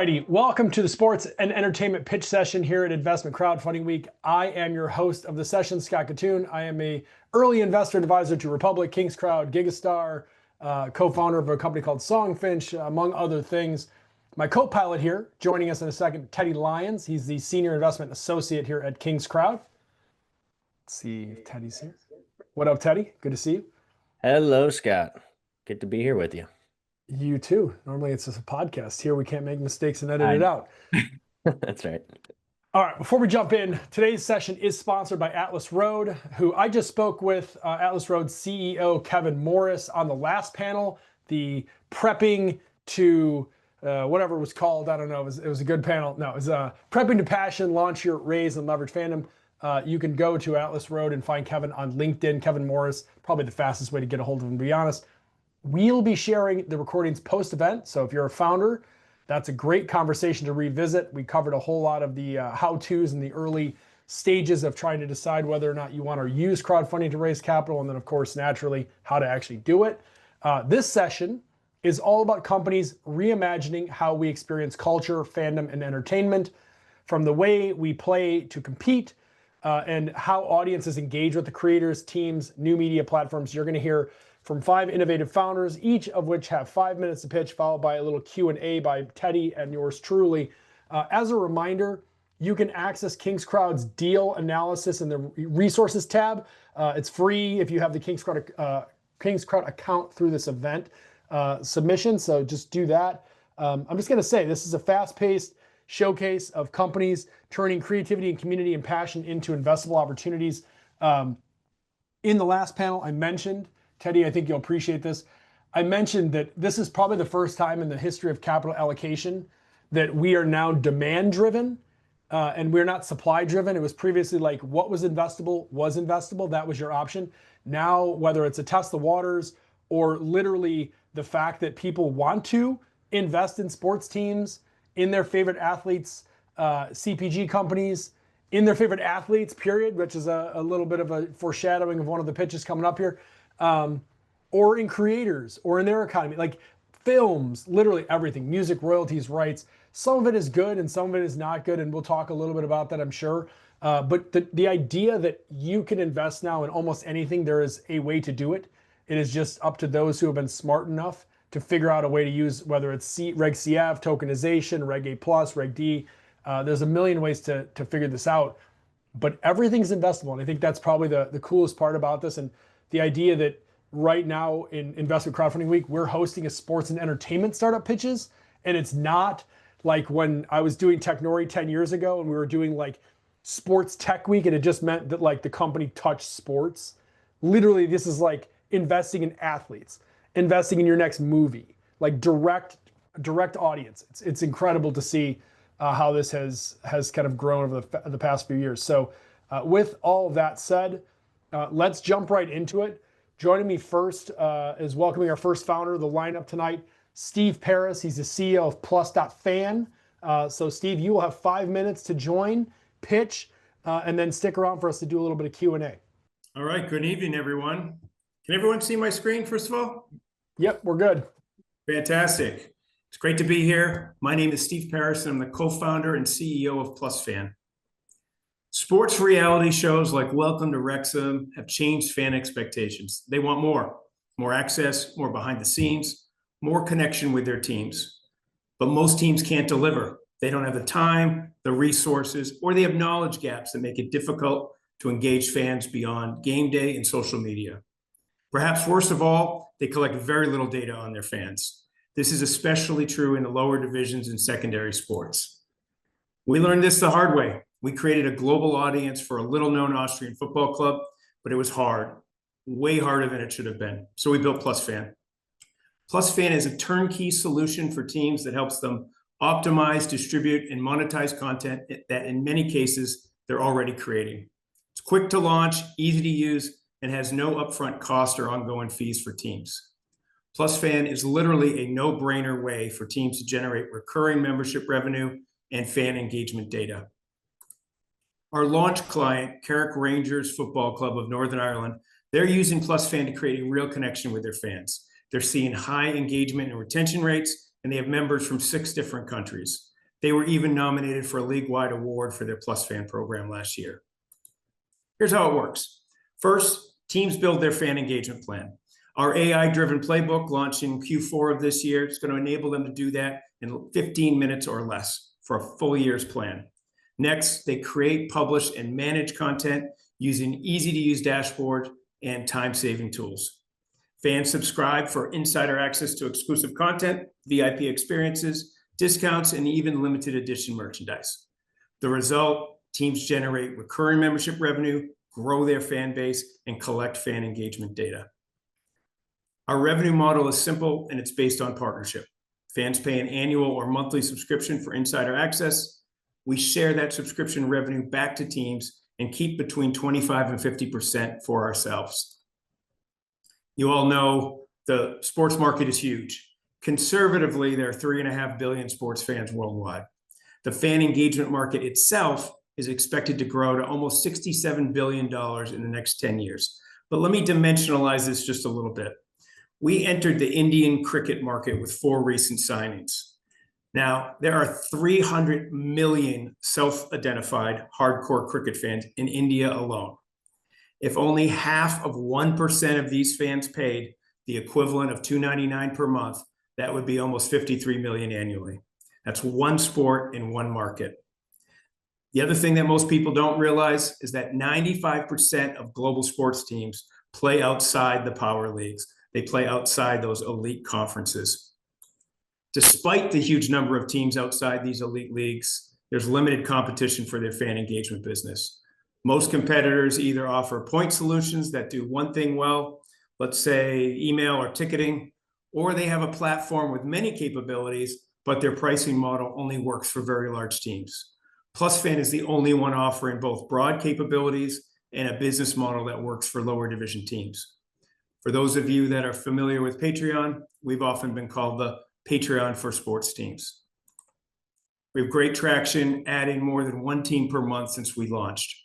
righty, welcome to the Sports and Entertainment Pitch Session here at Investment Crowdfunding Week. I am your host of the session, Scott Kitun. I am a early investor advisor to Republic, Kings Crowd, Gigastar, co-founder of a company called Songfinch, among other things. My co-pilot here, joining us in a second, Teddy Lyons. He's the Senior Investment Associate here at Kings Crowd. Let's see if Teddy's here. What up, Teddy? Good to see you. Hello, Scott. Good to be here with you. You too. Normally it's just a podcast. Here we can't make mistakes and edit it out. That's right. All right, before we jump in, today's session is sponsored by Atlas Road, who I just spoke with Atlas Road CEO Kevin Morris on the last panel, the prepping to whatever it was called. I don't know. It was a good panel. No, it was prepping to passion, launch your raise and leverage fandom. You can go to Atlas Road and find Kevin on LinkedIn. Kevin Morris, probably the fastest way to get a hold of him, to be honest. We'll be sharing the recordings post-event. So if you're a founder, that's a great conversation to revisit. We covered a whole lot of the how-tos and the early stages of trying to decide whether or not you want to use crowdfunding to raise capital, and then of course, naturally, how to actually do it. This session is all about companies reimagining how we experience culture, fandom, and entertainment, from the way we play to compete, and how audiences engage with the creators, teams, new media platforms. You're going to hear from 5 innovative founders, each of which have 5 minutes to pitch, followed by a little Q&A by Teddy and yours truly. As a reminder, you can access Kings Crowd's deal analysis in the resources tab. It's free if you have the Kings Crowd account through this event submission, so just do that. I'm just gonna say, this is a fast-paced showcase of companies turning creativity and community and passion into investable opportunities. In the last panel, I mentioned, Teddy, I think you'll appreciate this. I mentioned that this is probably the first time in the history of capital allocation that we are now demand-driven and we're not supply-driven. It was previously like what was investable, that was your option. Now, whether it's a test the waters or literally the fact that people want to invest in sports teams, in their favorite athletes, CPG companies, in their favorite athletes, period, which is a little bit of a foreshadowing of one of the pitches coming up here. Or in creators, or in their economy, like films, literally everything, music, royalties, rights. Some of it is good and some of it is not good, and we'll talk a little bit about that, I'm sure. But the idea that you can invest now in almost anything, there is a way to do it. It is just up to those who have been smart enough to figure out a way to use, whether it's Reg CF, tokenization, Reg A+, Reg D. There's a million ways to figure this out, but everything's investable. And I think that's probably the coolest part about this. And the idea that right now in Investment Crowdfunding Week, we're hosting a sports and entertainment startup pitches. And it's not like when I was doing Technori 10 years ago and we were doing like sports tech week and it just meant that like the company touched sports. Literally, this is like investing in athletes, investing in your next movie, like direct audience. It's incredible to see how this has kind of grown over the past few years. So with all of that said, let's jump right into it. Joining me first is welcoming our first founder of the lineup tonight, Steve Paris. He's the CEO of Plus.Fan. So Steve, you will have 5 minutes to join, pitch, and then stick around for us to do a little bit of Q&A. All right, good evening, everyone. Can everyone see my screen, first of all? Yep, we're good. Fantastic. It's great to be here. My name is Steve Paris, and I'm the co-founder and CEO of Plus.Fan. Sports reality shows like Welcome to Wrexham have changed fan expectations. They want more access, more behind the scenes, more connection with their teams. But most teams can't deliver. They don't have the time, the resources, or they have knowledge gaps that make it difficult to engage fans beyond game day and social media. Perhaps worst of all, they collect very little data on their fans. This is especially true in the lower divisions and secondary sports. We learned this the hard way. We created a global audience for a little-known Austrian football club, but it was hard, way harder than it should have been. So we built Plus.Fan. Plus.Fan is a turnkey solution for teams that helps them optimize, distribute, and monetize content that in many cases they're already creating. It's quick to launch, easy to use, and has no upfront cost or ongoing fees for teams. Plus.Fan is literally a no-brainer way for teams to generate recurring membership revenue and fan engagement data. Our launch client, Carrick Rangers Football Club of Northern Ireland, they're using Plus.Fan to create a real connection with their fans. They're seeing high engagement and retention rates, and they have members from 6 different countries. They were even nominated for a league-wide award for their Plus.Fan program last year. Here's how it works. First, teams build their fan engagement plan. Our AI-driven playbook launched in Q4 of this year. It's going to enable them to do that in 15 minutes or less for a full year's plan. Next, they create, publish, and manage content using easy-to-use dashboard and time-saving tools. Fans subscribe for insider access to exclusive content, VIP experiences, discounts, and even limited edition merchandise. The result, teams generate recurring membership revenue, grow their fan base, and collect fan engagement data. Our revenue model is simple, and it's based on partnership. Fans pay an annual or monthly subscription for insider access. We share that subscription revenue back to teams and keep between 25 and 50% for ourselves. You all know the sports market is huge. Conservatively, there are 3.5 billion sports fans worldwide. The fan engagement market itself is expected to grow to almost $67 billion in the next 10 years. But let me dimensionalize this just a little bit. We entered the Indian cricket market with 4 recent signings. Now, there are 300 million self-identified hardcore cricket fans in India alone. If only half of 1% of these fans paid the equivalent of $2.99 per month, that would be almost 53 million annually. That's one sport in one market. The other thing that most people don't realize is that 95% of global sports teams play outside the power leagues. They play outside those elite conferences. Despite the huge number of teams outside these elite leagues, there's limited competition for their fan engagement business. Most competitors either offer point solutions that do one thing well, let's say email or ticketing, or they have a platform with many capabilities, but their pricing model only works for very large teams. Plus.Fan is the only one offering both broad capabilities and a business model that works for lower division teams. For those of you that are familiar with Patreon, we've often been called the Patreon for sports teams. We have great traction, adding more than 1 team per month since we launched.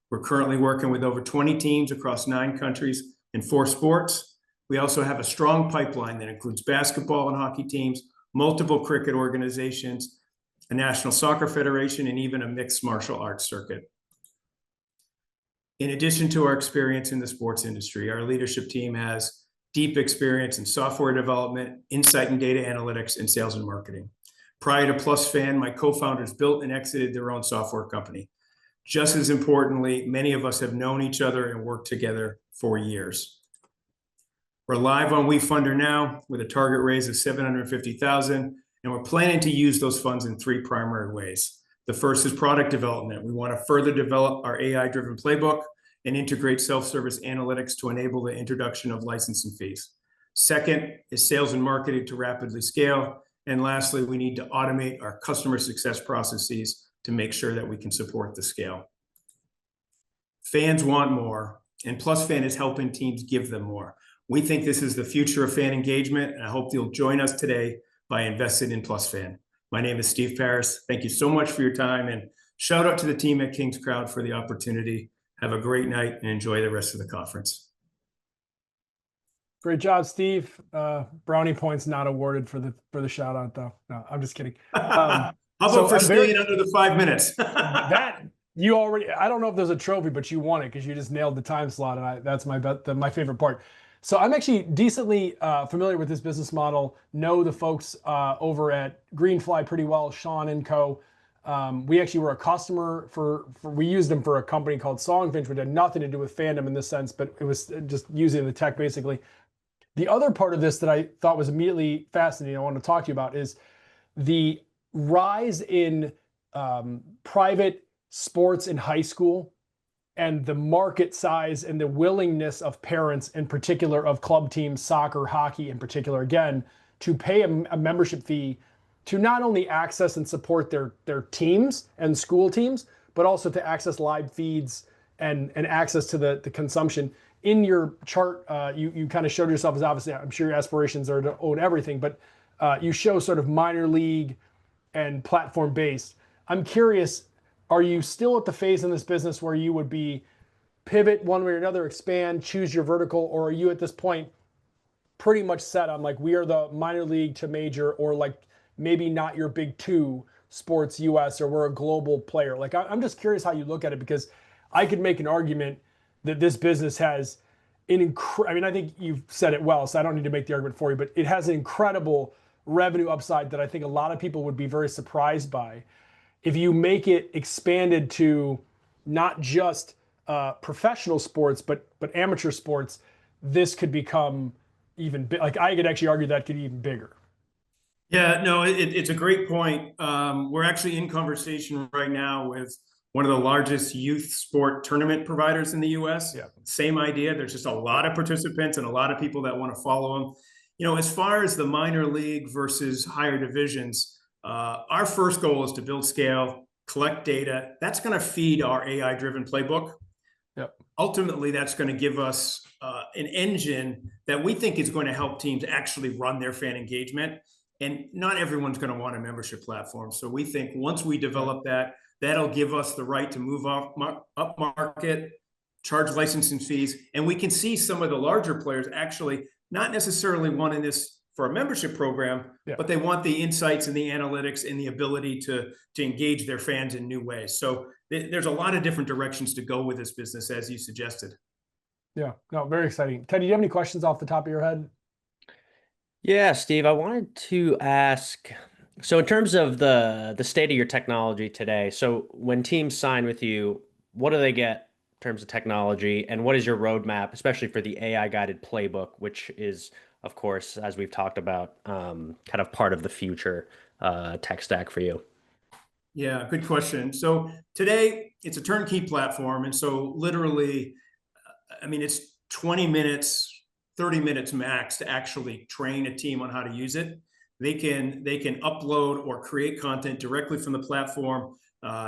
We're currently working with over 20 teams across 9 countries and 4 sports. We also have a strong pipeline that includes basketball and hockey teams, multiple cricket organizations, a national soccer federation, and even a mixed martial arts circuit. In addition to our experience in the sports industry, our leadership team has deep experience in software development, insight and data analytics, and sales and marketing. Prior to Plus.Fan, my co-founders built and exited their own software company. Just as importantly, many of us have known each other and worked together for years. We're live on WeFunder now with a target raise of $750,000, and we're planning to use those funds in 3 primary ways. The first is product development. We want to further develop our AI-driven playbook and integrate self-service analytics to enable the introduction of licensing fees. Second is sales and marketing to rapidly scale. And lastly, we need to automate our customer success processes to make sure that we can support the scale. Fans want more, and Plus.Fan is helping teams give them more. We think this is the future of fan engagement, and I hope you'll join us today by investing in Plus.Fan. My name is Steve Paris. Thank you so much for your time, and shout out to the team at King's Crowd for the opportunity. Have a great night and enjoy the rest of the conference. Great job, Steve. Brownie points not awarded for the shout out, though. No, I'm just kidding. How about for staying under the 5 minutes? That you already. I don't know if there's a trophy, but you won it because you just nailed the time slot, and that's my favorite part. So I'm actually decently familiar with this business model. Know the folks over at Greenfly pretty well, Sean and co. We actually were a customer we used them for a company called Songfinch, which had nothing to do with fandom in this sense, but it was just using the tech basically. The other part of this that I thought was immediately fascinating, I want to talk to you about, is the rise in private sports in high school and the market size and the willingness of parents, in particular of club teams, soccer, hockey in particular, again, to pay a membership fee to not only access and support their teams and school teams, but also to access live feeds and access to the consumption. In your chart, you kind of showed yourself as, obviously, I'm sure your aspirations are to own everything, but you show sort of minor league and platform based. I'm curious, are you still at the phase in this business where you would be pivot one way or another, expand, choose your vertical, or are you at this point pretty much set on like we are the minor league to major, or like maybe not your big 2 Sports US, or we're a global player. Like, I'm just curious how you look at it, because I could make an argument that this business has I mean, I think you've said it well, so I don't need to make the argument for you, but it has an incredible revenue upside that I think a lot of people would be very surprised by. If you make it expanded to not just professional sports, but amateur sports, this could become even like, I could actually argue that could be even bigger. Yeah, no, it's a great point. We're actually in conversation right now with one of the largest youth sport tournament providers in the US. Yeah. Same idea. There's just a lot of participants and a lot of people that want to follow them. You know, as far as the minor league versus higher divisions, our first goal is to build scale, collect data. That's going to feed our AI-driven playbook. Yep. Ultimately, that's going to give us an engine that we think is going to help teams actually run their fan engagement. And not everyone's going to want a membership platform. So we think once we develop that, that'll give us the right to move up market, charge licensing fees. And we can see some of the larger players actually not necessarily wanting this for a membership program, but they want the insights and the analytics and the ability to engage their fans in new ways. So there's a lot of different directions to go with this business, as you suggested. Yeah, no, very exciting. Teddy, do you have any questions off the top of your head? Yeah, Steve, I wanted to ask, so in terms of the state of your technology today, so when teams sign with you, what do they get in terms of technology, and what is your roadmap, especially for the AI-guided playbook, which is, of course, as we've talked about, kind of part of the future tech stack for you? Yeah, good question. So today it's a turnkey platform. And so literally, I mean, it's 20 minutes, 30 minutes max to actually train a team on how to use it. They can upload or create content directly from the platform.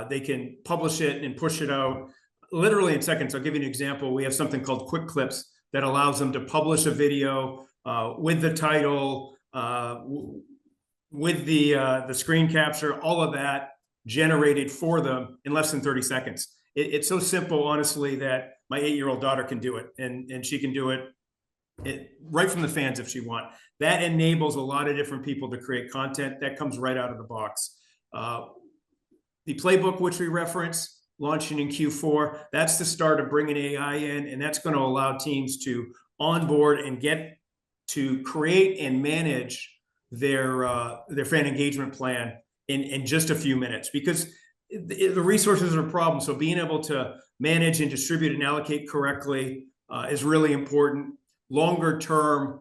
They can publish it and push it out literally in seconds. I'll give you an example. We have something called Quick Clips that allows them to publish a video with the title, with the screen capture, all of that generated for them in less than 30 seconds. It's so simple, honestly, that my 8-year-old daughter can do it, and she can do it right from the fans if she wants. That enables a lot of different people to create content that comes right out of the box. The playbook, which we reference, launching in Q4, that's the start of bringing AI in, and that's going to allow teams to onboard and get to create and manage their fan engagement plan in just a few minutes, because the resources are a problem. So being able to manage and distribute and allocate correctly is really important. Longer term,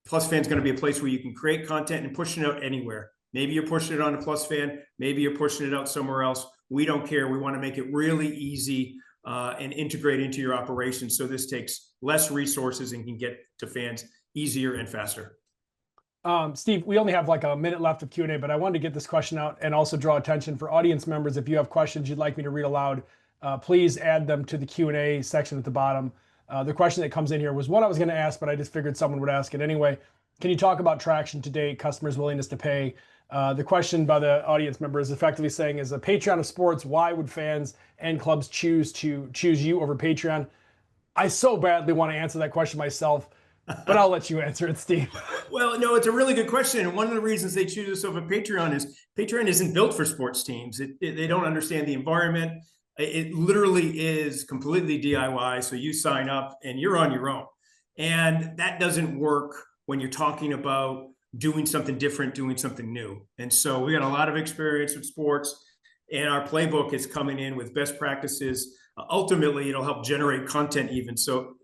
Plus.Fan is going to be a place where you can create content and push it out anywhere. Maybe you're pushing it on a Plus.Fan, maybe you're pushing it out somewhere else. We don't care. We want to make it really easy and integrate into your operations, so this takes less resources and can get to fans easier and faster. Steve, we only have like a minute left of Q&A, but I wanted to get this question out and also draw attention for audience members. If you have questions you'd like me to read aloud, please add them to the Q&A section at the bottom. The question that comes in here was what I was going to ask, but I just figured someone would ask it anyway. Can you talk about traction to date, customers' willingness to pay? The question by the audience member is effectively saying, as a Patreon of sports, why would fans and clubs choose you over Patreon? I so badly want to answer that question myself, but I'll let you answer it, Steve. Well, no, it's a really good question. And one of the reasons they choose us over Patreon is Patreon isn't built for sports teams. They don't understand the environment. It literally is completely DIY. So you sign up and you're on your own. And that doesn't work when you're talking about doing something different, doing something new. And so we got a lot of experience with sports, and our playbook is coming in with best practices. Ultimately, it'll help generate content even. So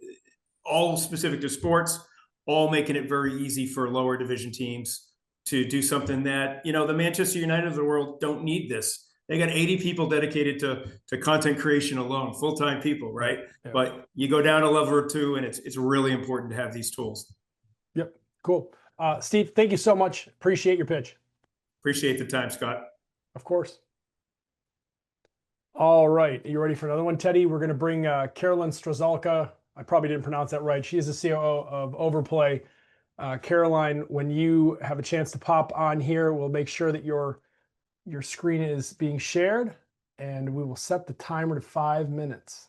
all specific to sports, all making it very easy for lower division teams to do something that, you know, the Manchester United of the world don't need this. They got 80 people dedicated to content creation alone, full-time people, right? Yeah. But you go down a level or two, and it's really important to have these tools. Yep, cool. Steve, thank you so much. Appreciate your pitch. Appreciate the time, Scott. Of course. All right, are you ready for another one, Teddy? We're going to bring Carolyn Strazalka. I probably didn't pronounce that right. She is the COO of Overplay. Caroline, when you have a chance to pop on here, we'll make sure that your screen is being shared, and we will set the timer to 5 minutes.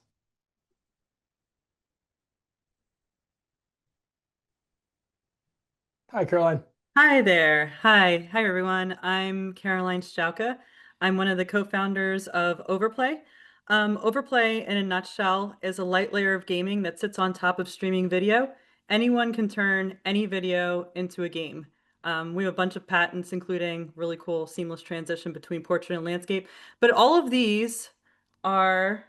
Hi, Caroline. Hi there. Hi, everyone. I'm Caroline Strazalka. I'm one of the co-founders of Overplay. Overplay, in a nutshell, is a light layer of gaming that sits on top of streaming video. Anyone can turn any video into a game. We have a bunch of patents, including really cool seamless transition between portrait and landscape. But all of these are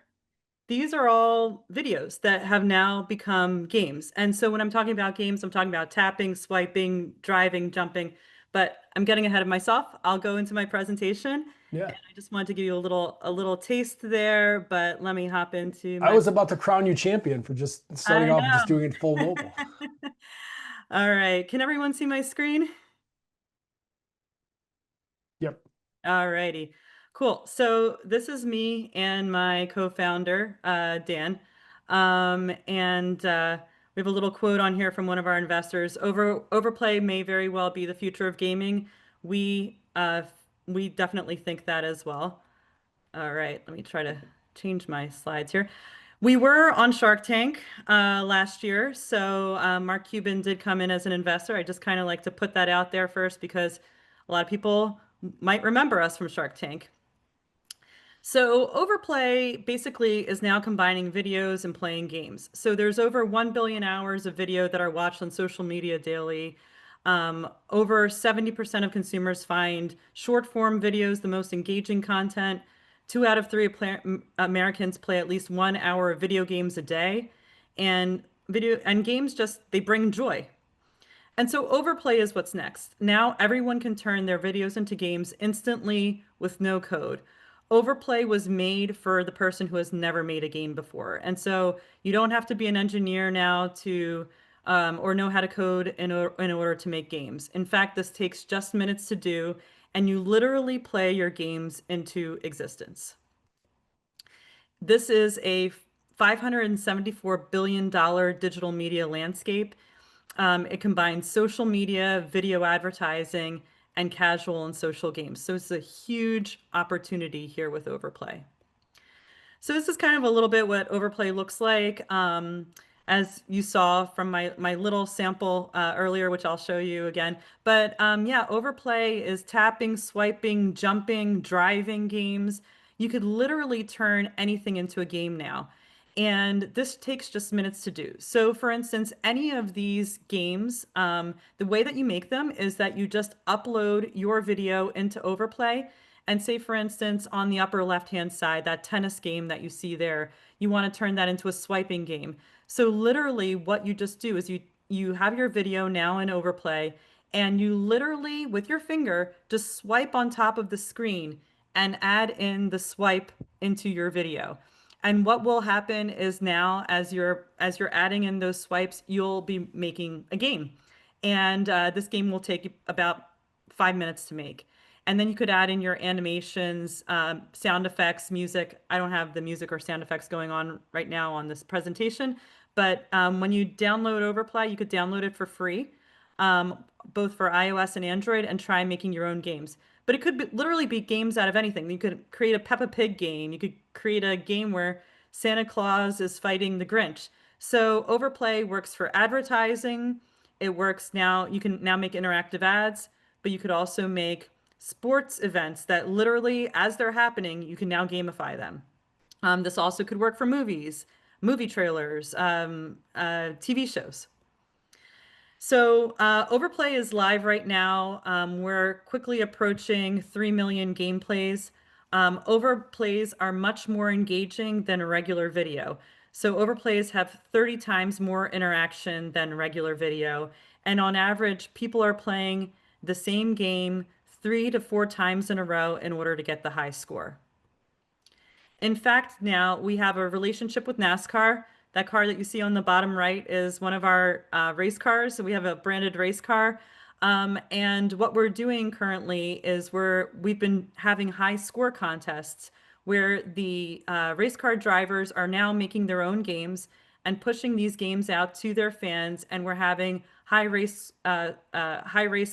all videos that have now become games. And so when I'm talking about games, I'm talking about tapping, swiping, driving, jumping, but I'm getting ahead of myself. I'll go into my presentation. Yeah. And I just wanted to give you a little taste there, but let me hop into I was about to crown you champion for just starting off and just doing it full mobile. All right. Can everyone see my screen? Yep. All righty. Cool. So this is me and my co-founder, Dan. We have a little quote on here from one of our investors. Overplay may very well be the future of gaming. We definitely think that as well. All right, let me try to change my slides here. We were on Shark Tank last year, so Mark Cuban did come in as an investor. I just kind of like to put that out there first because a lot of people might remember us from Shark Tank. So Overplay basically is now combining videos and playing games. So there's over 1 billion hours of video that are watched on social media daily. Over 70% of consumers find short form videos the most engaging content. 2 out of 3 Americans play at least 1 hour of video games a day. And games they bring joy. And so Overplay is what's next. Now everyone can turn their videos into games instantly with no code. Overplay was made for the person who has never made a game before. And so you don't have to be an engineer now to or know how to code in order to make games. In fact, this takes just minutes to do, and you literally play your games into existence. This is a $574 billion digital media landscape. It combines social media, video advertising, and casual and social games. So it's a huge opportunity here with Overplay. So this is kind of a little bit what Overplay looks like. As you saw from my little sample earlier, which I'll show you again. But yeah, Overplay is tapping, swiping, jumping, driving games. You could literally turn anything into a game now. And this takes just minutes to do. So for instance, any of these games, the way that you make them is that you just upload your video into Overplay. And say, for instance, on the upper left-hand side, that tennis game that you see there, you want to turn that into a swiping game. So literally what you just do is you have your video now in Overplay, and you literally, with your finger, just swipe on top of the screen and add in the swipe into your video. And what will happen is now, as you're adding in those swipes, you'll be making a game. And this game will take about 5 minutes to make. And then you could add in your animations, sound effects, music. I don't have the music or sound effects going on right now on this presentation, but when you download Overplay, you could download it for free, both for iOS and Android, and try making your own games. But it could literally be games out of anything. You could create a Peppa Pig game. You could create a game where Santa Claus is fighting the Grinch. So Overplay works for advertising. It works now. You can now make interactive ads, but you could also make sports events that literally, as they're happening, you can now gamify them. This also could work for movies, movie trailers, TV shows. So Overplay is live right now. We're quickly approaching 3 million gameplays. Overplays are much more engaging than a regular video. So overplays have 30 times more interaction than regular video. And on average, people are playing the same game 3 to 4 times in a row in order to get the high score. In fact, now we have a relationship with NASCAR. That car that you see on the bottom right is one of our race cars. So we have a branded race car. And what we're doing currently is we've been having high score contests where the race car drivers are now making their own games and pushing these games out to their fans. And we're having high race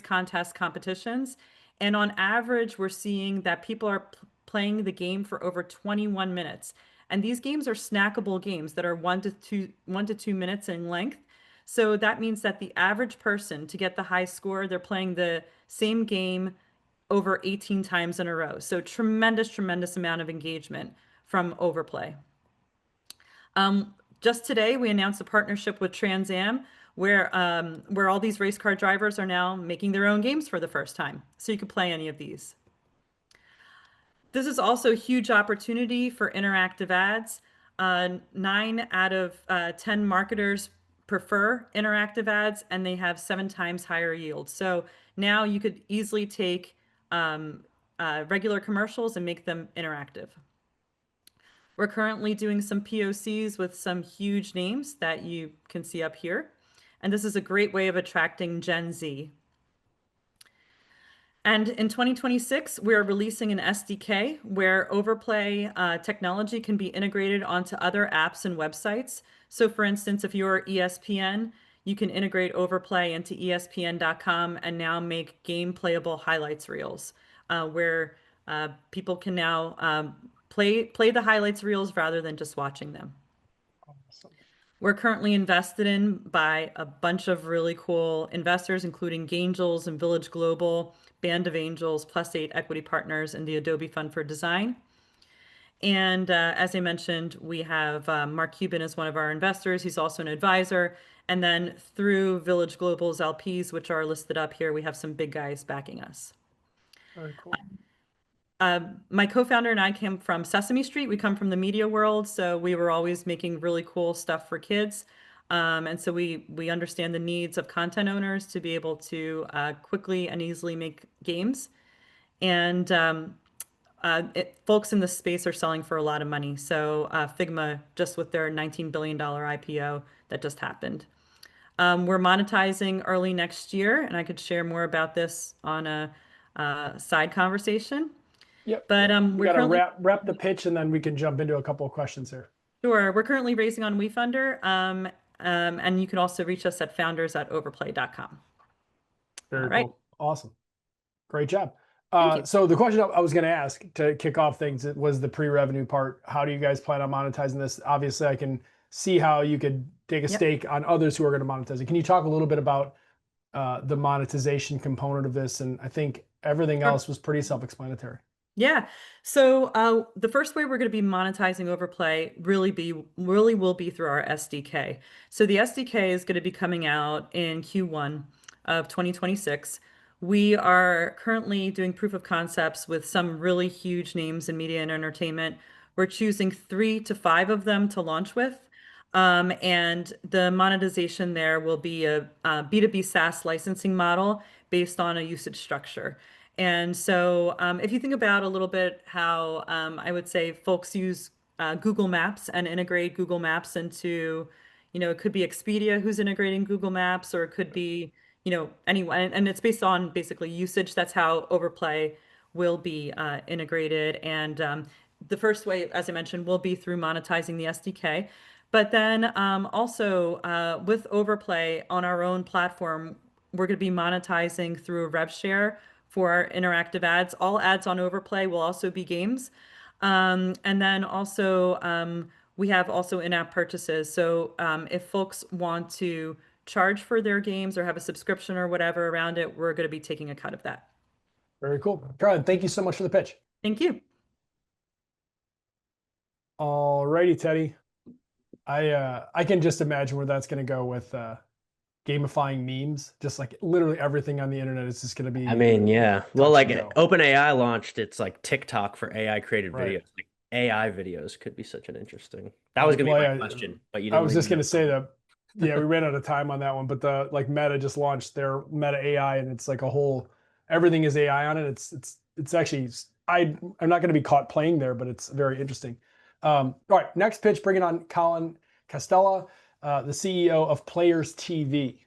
contest competitions. And on average, we're seeing that people are playing the game for over 21 minutes. And these games are snackable games that are 1 to 2 minutes in length. So that means that the average person, to get the high score, they're playing the same game over 18 times in a row. So tremendous amount of engagement from Overplay. Just today, we announced a partnership with Trans Am, where all these race car drivers are now making their own games for the first time. So you can play any of these. This is also a huge opportunity for interactive ads. 9 out of 10 marketers prefer interactive ads, and they have 7 times higher yield. So now you could easily take regular commercials and make them interactive. We're currently doing some POCs with some huge names that you can see up here. And this is a great way of attracting Gen Z. And in 2026, we're releasing an SDK where Overplay technology can be integrated onto other apps and websites. So for instance, if you're ESPN, you can integrate Overplay into ESPN.com and now make game playable highlights reels, where people can now play the highlights reels rather than just watching them. Awesome. We're currently invested in by a bunch of really cool investors, including Gangels and Village Global, Band of Angels, Plus.8 Equity Partners, and the Adobe Fund for Design. And as I mentioned, we have Mark Cuban as one of our investors. He's also an advisor. And then through Village Global's LPs, which are listed up here, we have some big guys backing us. Very cool. My co-founder and I came from Sesame Street. We come from the media world, so we were always making really cool stuff for kids. And so we understand the needs of content owners to be able to quickly and easily make games. And folks in this space are selling for a lot of money. So Figma, just with their $19 billion IPO that just happened. We're monetizing early next year, and I could share more about this on a side conversation. Yep. But we got to wrap the pitch, and then we can jump into a couple of questions here. Sure. We're currently raising on WeFunder, and you can also reach us at founders@overplay.com. Very right. cool. Awesome. Great job. Thank you. So the question I was going to ask to kick off things was the pre-revenue part. How do you guys plan on monetizing this? Obviously, I can see how you could take a stake on others who are going to monetize it. Can you talk a little bit about the monetization component of this? And I think everything else was pretty self-explanatory. Yeah. So the first way we're going to be monetizing Overplay really will be through our SDK. So the SDK is going to be coming out in Q1 of 2026. We are currently doing proof of concepts with some really huge names in media and entertainment. We're choosing 3 to 5 of them to launch with. And the monetization there will be a B2B SaaS licensing model based on a usage structure. And so if you think about a little bit how I would say folks use Google Maps and integrate Google Maps into, it could be Expedia who's integrating Google Maps, or it could be, anyone. And it's based on basically usage. That's how Overplay will be integrated. And the first way, as I mentioned, will be through monetizing the SDK. But then also with Overplay on our own platform, we're going to be monetizing through a rev share for our interactive ads. All ads on Overplay will also be games. And then also we have also in-app purchases. So if folks want to charge for their games or have a subscription or whatever around it, we're going to be taking a cut of that. Very cool. Caroline, thank you so much for the pitch. Thank you. All righty, Teddy. I can just imagine where that's going to go with gamifying memes. Just like literally everything on the internet is just going to be. I mean, yeah. Well, like OpenAI launched its like TikTok for AI created videos. Like AI videos could be such an interesting. That was going to be my question, but you didn't. I was just going to say that. Yeah, we ran out of time on that one, but the Meta just launched their Meta AI, and it's like a whole everything is AI on it. It's actually I'm not going to be caught playing there, but it's very interesting. All right, next pitch, bringing on Colin Castella, the CEO of PlayersTV.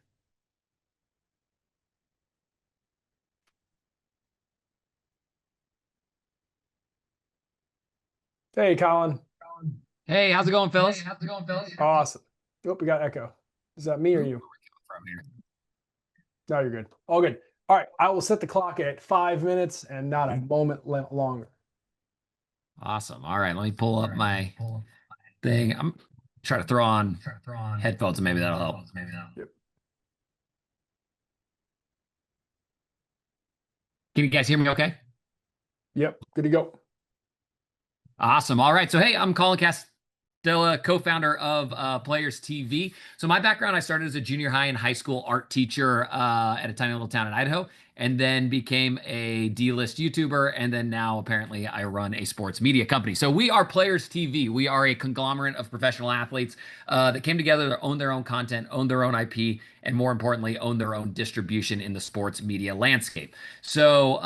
Hey, Colin. Hey, how's it going, Phyllis? Awesome. Oh, we got echo. Is that me or you? No, you're good. All good. All right, I will set the clock at 5 minutes and not a moment longer. Awesome. All right, let me pull up my thing. I'm trying to throw on headphones, and maybe that'll help. Yep. Can you guys hear me okay? Yep, good to go. Awesome. All right. So, hey, I'm Colin Castella, co-founder of Players TV. So my background, I started as a junior high and high school art teacher at a tiny little town in Idaho, and then became a D-list YouTuber. And then now apparently I run a sports media company. So we are Players TV. We are a conglomerate of professional athletes that came together to own their own content, own their own IP, and more importantly, own their own distribution in the sports media landscape. So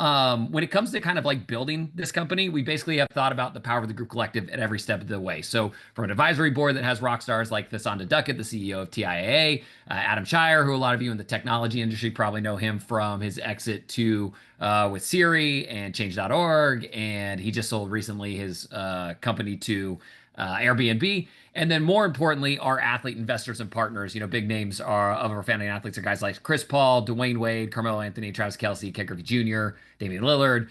when it comes to kind of like building this company, we basically have thought about the power of the group collective at every step of the way. So from an advisory board that has rock stars like Vasanda Duckett, the CEO of TIAA, Adam Shire, who a lot of you in the technology industry probably know him from his exit to with Siri and Change.org, and he just sold recently his company to Airbnb. And then more importantly, our athlete investors and partners, big names are of our family athletes are guys like Chris Paul, Dwayne Wade, Carmelo Anthony, Travis Kelce, Ken Griffey Jr., Damian Lillard,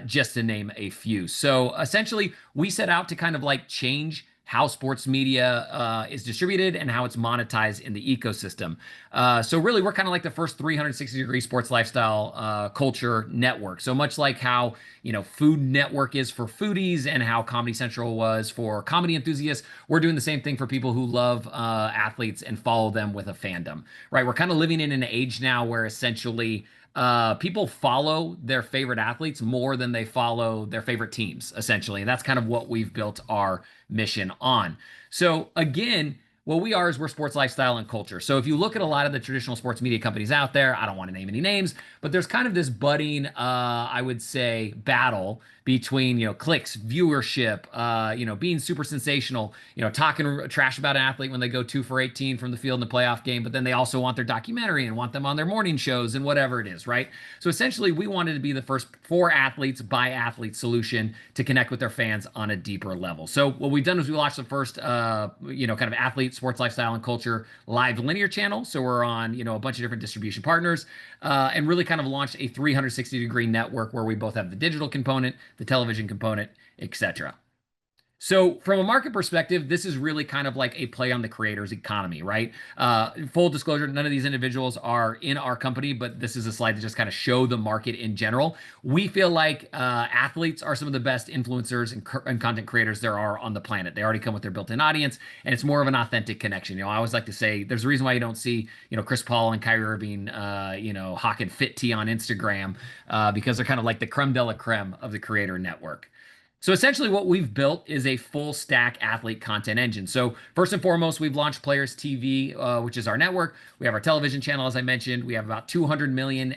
just to name a few. So essentially, we set out to kind of like change how sports media is distributed and how it's monetized in the ecosystem. So really, we're kind of like the first 360-degree sports lifestyle culture network. So much like how, Food Network is for foodies and how Comedy Central was for comedy enthusiasts, we're doing the same thing for people who love athletes and follow them with a fandom, right? We're kind of living in an age now where essentially people follow their favorite athletes more than they follow their favorite teams, essentially. And that's kind of what we've built our mission on. So again, what we are is we're sports lifestyle and culture. So if you look at a lot of the traditional sports media companies out there, I don't want to name any names, but there's kind of this budding, I would say, battle between, clicks, viewership, being super sensational, talking trash about an athlete when they go 2 for 18 from the field in the playoff game, but then they also want their documentary and want them on their morning shows and whatever it is, right? So essentially, we wanted to be the first for athletes by athlete solution to connect with their fans on a deeper level. So what we've done is we launched the first, kind of athlete, sports lifestyle, and culture live linear channel. So we're on, a bunch of different distribution partners, and really kind of launched a 360-degree network where we both have the digital component, the television component, etc. So from a market perspective, this is really kind of like a play on the creator's economy, right? Full disclosure, none of these individuals are in our company, but this is a slide to just kind of show the market in general. We feel like athletes are some of the best influencers and content creators there are on the planet. They already come with their built-in audience, and it's more of an authentic connection. I always like to say there's a reason why you don't see, Chris Paul and Kyrie Irving, hawking fit tea on Instagram, because they're kind of like the creme de la creme of the creator network. So essentially what we've built is a full stack athlete content engine. So first and foremost, we've launched Players TV, which is our network. We have our television channel, as I mentioned. We have about 200 million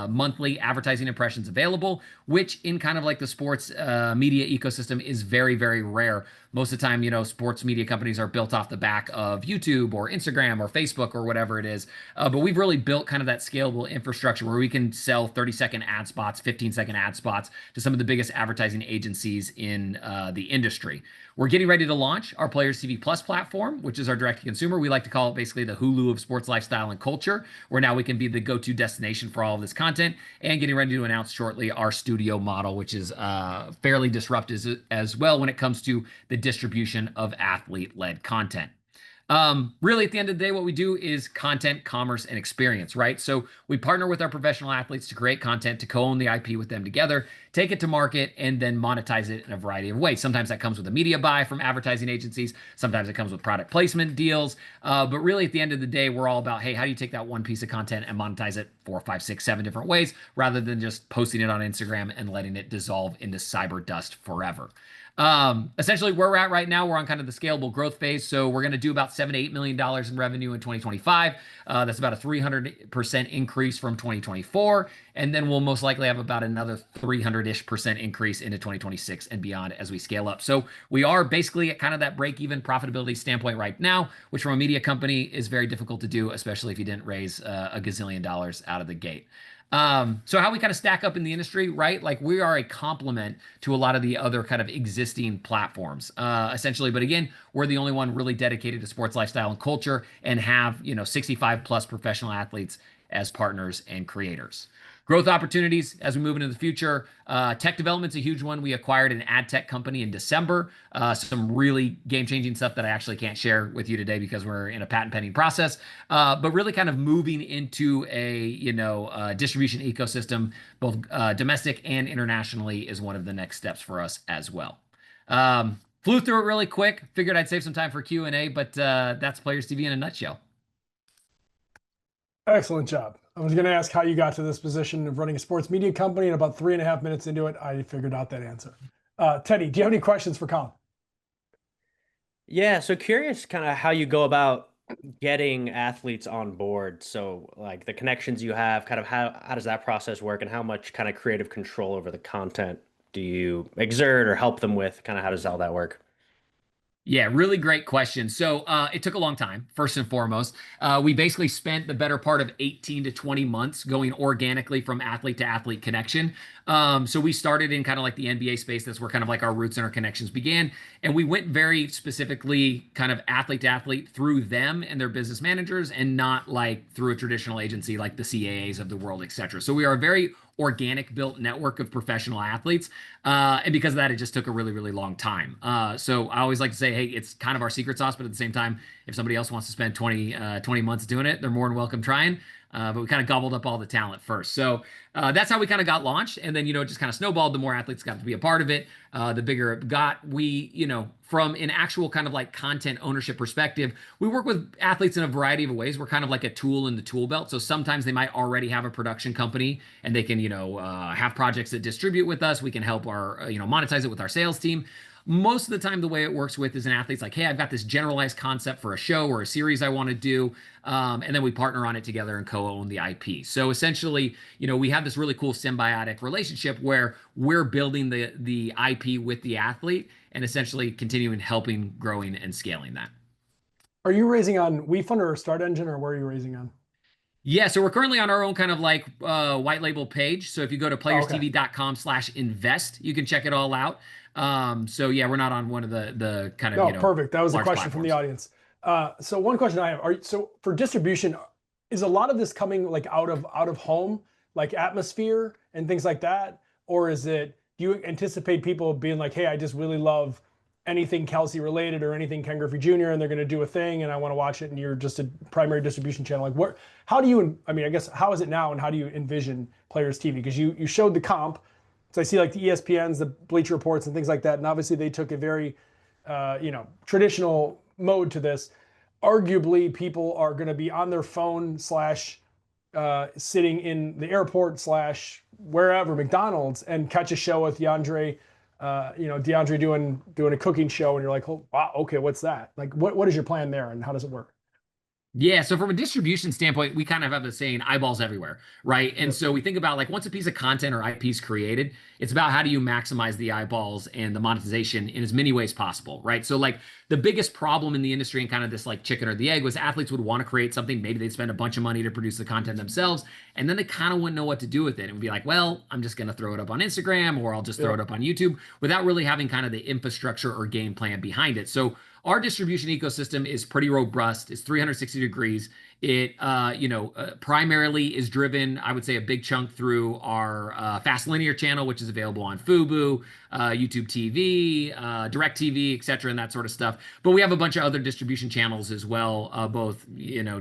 monthly advertising impressions available, which in kind of like the sports media ecosystem is very, very rare. Most of the time, sports media companies are built off the back of YouTube or Instagram or Facebook or whatever it is. But we've really built kind of that scalable infrastructure where we can sell 30-second ad spots, 15-second ad spots to some of the biggest advertising agencies in the industry. We're getting ready to launch our Players TV Plus platform, which is our direct-to-consumer. We like to call it basically the Hulu of sports lifestyle and culture, where now we can be the go-to destination for all of this content, and getting ready to announce shortly our studio model, which is fairly disruptive as well when it comes to the distribution of athlete-led content. Really, at the end of the day, what we do is content, commerce, and experience, right? So we partner with our professional athletes to create content, to co-own the IP with them together, take it to market, and then monetize it in a variety of ways. Sometimes that comes with a media buy from advertising agencies. Sometimes it comes with product placement deals. But really, at the end of the day, we're all about, hey, how do you take that one piece of content and monetize it 4, 5, 6, 7 different ways, rather than just posting it on Instagram and letting it dissolve into cyber dust forever. Essentially where we're at right now, we're on kind of the scalable growth phase. So we're going to do about $7 to $8 million in revenue in 2025. That's about a 300% increase from 2024. And then we'll most likely have about another 300-ish% increase into 2026 and beyond as we scale up. So we are basically at kind of that break-even profitability standpoint right now, which from a media company is very difficult to do, especially if you didn't raise a gazillion dollars out of the gate. So how we kind of stack up in the industry, right? Like we are a complement to a lot of the other kind of existing platforms, essentially. But again, we're the only one really dedicated to sports lifestyle and culture and have, 65 plus professional athletes as partners and creators. Growth opportunities as we move into the future. Tech development's a huge one. We acquired an ad tech company in December. Some really game-changing stuff that I actually can't share with you today because we're in a patent pending process. But really kind of moving into a distribution ecosystem, both domestic and internationally, is one of the next steps for us as well. Flew through it really quick. Figured I'd save some time for Q&A, but that's Players TV in a nutshell. Excellent job. I was going to ask how you got to this position of running a sports media company, and about 3.5 minutes into it, I figured out that answer. Teddy, do you have any questions for Colin? Yeah, so curious kind of how you go about getting athletes on board. So like the connections you have, kind of how does that process work, and how much kind of creative control over the content do you exert or help them with? Kind of how does all that work? Yeah, really great question. So it took a long time, first and foremost. We basically spent the better part of 18 to 20 months going organically from athlete to athlete connection. So we started in kind of like the NBA space. That's where kind of like our roots and our connections began. And we went very specifically kind of athlete to athlete through them and their business managers, and not like through a traditional agency like the CAAs of the world, et cetera. So we are a very organic built network of professional athletes. And because of that, it just took a really, really long time. So I always like to say, hey, it's kind of our secret sauce, but at the same time, if somebody else wants to spend 20 months doing it, they're more than welcome trying. But we kind of gobbled up all the talent first. So that's how we kind of got launched. And then, it just kind of snowballed. The more athletes got to be a part of it, the bigger it got. We, from an actual kind of like content ownership perspective, we work with athletes in a variety of ways. We're kind of like a tool in the tool belt. So sometimes they might already have a production company and they can, have projects that distribute with us. We can help our, monetize it with our sales team. Most of the time, the way it works with is an athlete's like, hey, I've got this generalized concept for a show or a series I want to do. And then we partner on it together and co-own the IP. So essentially, we have this really cool symbiotic relationship where we're building the IP with the athlete and essentially continuing helping, growing, and scaling that. Are you raising on WeFund or Start Engine, or where are you raising on? Yeah, so we're currently on our own kind of like white label page. So if you go to playerstv.com/invest, you can check it all out. So yeah, we're not on one of the kind of, perfect. That was a question from the platforms. audience. So one question I have, so for distribution, is a lot of this coming like out of home, like Atmosphere and things like that? Or do you anticipate people being like, hey, I just really love anything Kelsey related or anything Ken Griffey Jr. and they're going to do a thing and I want to watch it, and you're just a primary distribution channel? Like how do you, I guess, how is it now and how do you envision Players TV? Because you showed the comp. So I see like the ESPNs, the Bleacher Reports and things like that. And obviously they took a very, traditional mode to this. Arguably people are going to be on their phone / sitting in the airport / wherever, McDonald's, and catch a show with DeAndre doing a cooking show. And you're like, oh, wow, okay, what's that? Like, what is your plan there and how does it work? Yeah, so from a distribution standpoint, we kind of have the saying eyeballs everywhere, right? And so we think about like once a piece of content or IP is created, it's about how do you maximize the eyeballs and the monetization in as many ways possible, right? So like the biggest problem in the industry and kind of this like chicken or the egg was athletes would want to create something, maybe they'd spend a bunch of money to produce the content themselves, and then they kind of wouldn't know what to do with it. It would be like, well, I'm just going to throw it up on Instagram or I'll just throw it up on YouTube without really having kind of the infrastructure or game plan behind it. So our distribution ecosystem is pretty robust. It's 360 degrees. It, primarily is driven, I would say, a big chunk through our Fast Linear channel, which is available on Fubo, YouTube TV, DirecTV, et cetera, and that sort of stuff. But we have a bunch of other distribution channels as well, both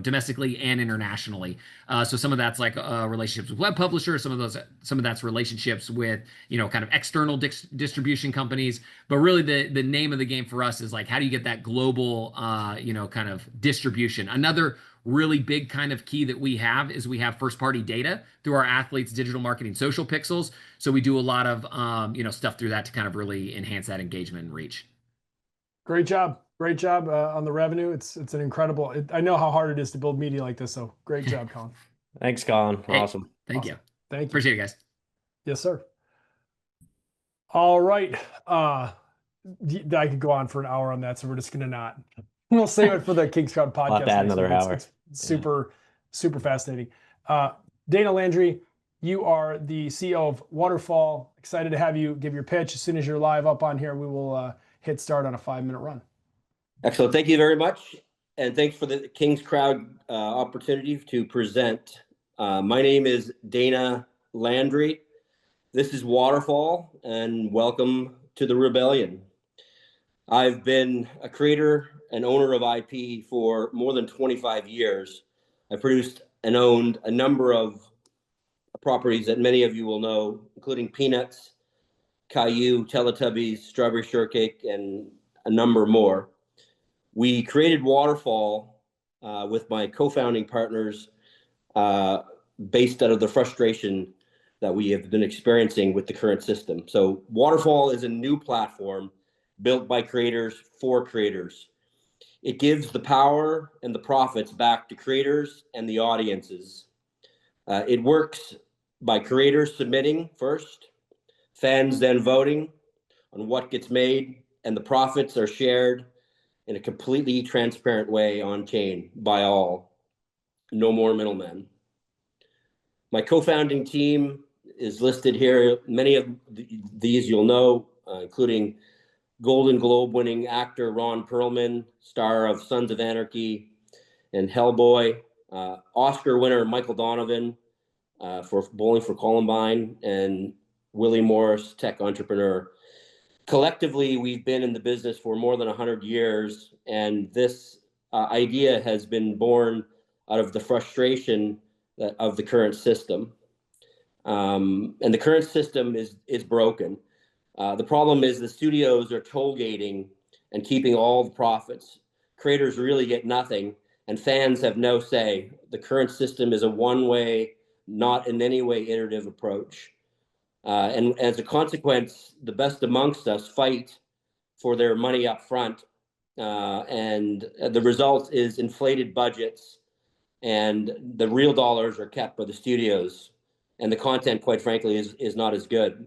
domestically and internationally. So some of that's like relationships with web publishers. Some of that's relationships with kind of external distribution companies. But really, the name of the game for us is like, how do you get that global, kind of distribution? Another really big kind of key that we have is we have first party data through our athletes digital marketing social pixels. So we do a lot of stuff through that to kind of really enhance that engagement and reach. Great job on the revenue. It's an incredible, I know how hard it is to build media like this, so great job, Colin. Thanks, Colin. Awesome. Thank you. Thank you. Appreciate it, guys. Yes, sir. All right. I could go on for an hour on that, so we're just gonna not. We'll save it for the King's Crowd podcast. I'll add another hour. It's super fascinating. Dana Landry, you are the CEO of Waterfall. Excited to have you give your pitch. As soon as you're live up on here, we will hit start on a 5-minute run. Excellent. Thank you very much. And thanks for the King's Crowd opportunity to present My name is Dana Landry. This is Waterfall, and welcome to the rebellion. I've been a creator and owner of IP for more than 25 years. I produced and owned a number of properties that many of you will know, including Peanuts, Caillou, Teletubbies, Strawberry Shortcake, and a number more. We created Waterfall with my co-founding partners based out of the frustration that we have been experiencing with the current system. So Waterfall is a new platform built by creators for creators. It gives the power and the profits back to creators and the audiences. It works by creators submitting first, fans then voting on what gets made, and the profits are shared in a completely transparent way on chain by all. No more middlemen. My co-founding team is listed here. Many of these you'll know, including Golden Globe winning actor Ron Perlman, star of Sons of Anarchy and Hellboy, Oscar winner Michael Donovan for Bowling for Columbine, and Willie Morris, tech entrepreneur. Collectively, we've been in the business for more than 100 years, and this idea has been born out of the frustration of the current system. And the current system is broken. The problem is the studios are toll gating and keeping all the profits. Creators really get nothing, and fans have no say. The current system is a one-way, not in any way iterative approach. And as a consequence, the best amongst us fight for their money up front. And the result is inflated budgets, and the real dollars are kept by the studios. And the content, quite frankly, is not as good.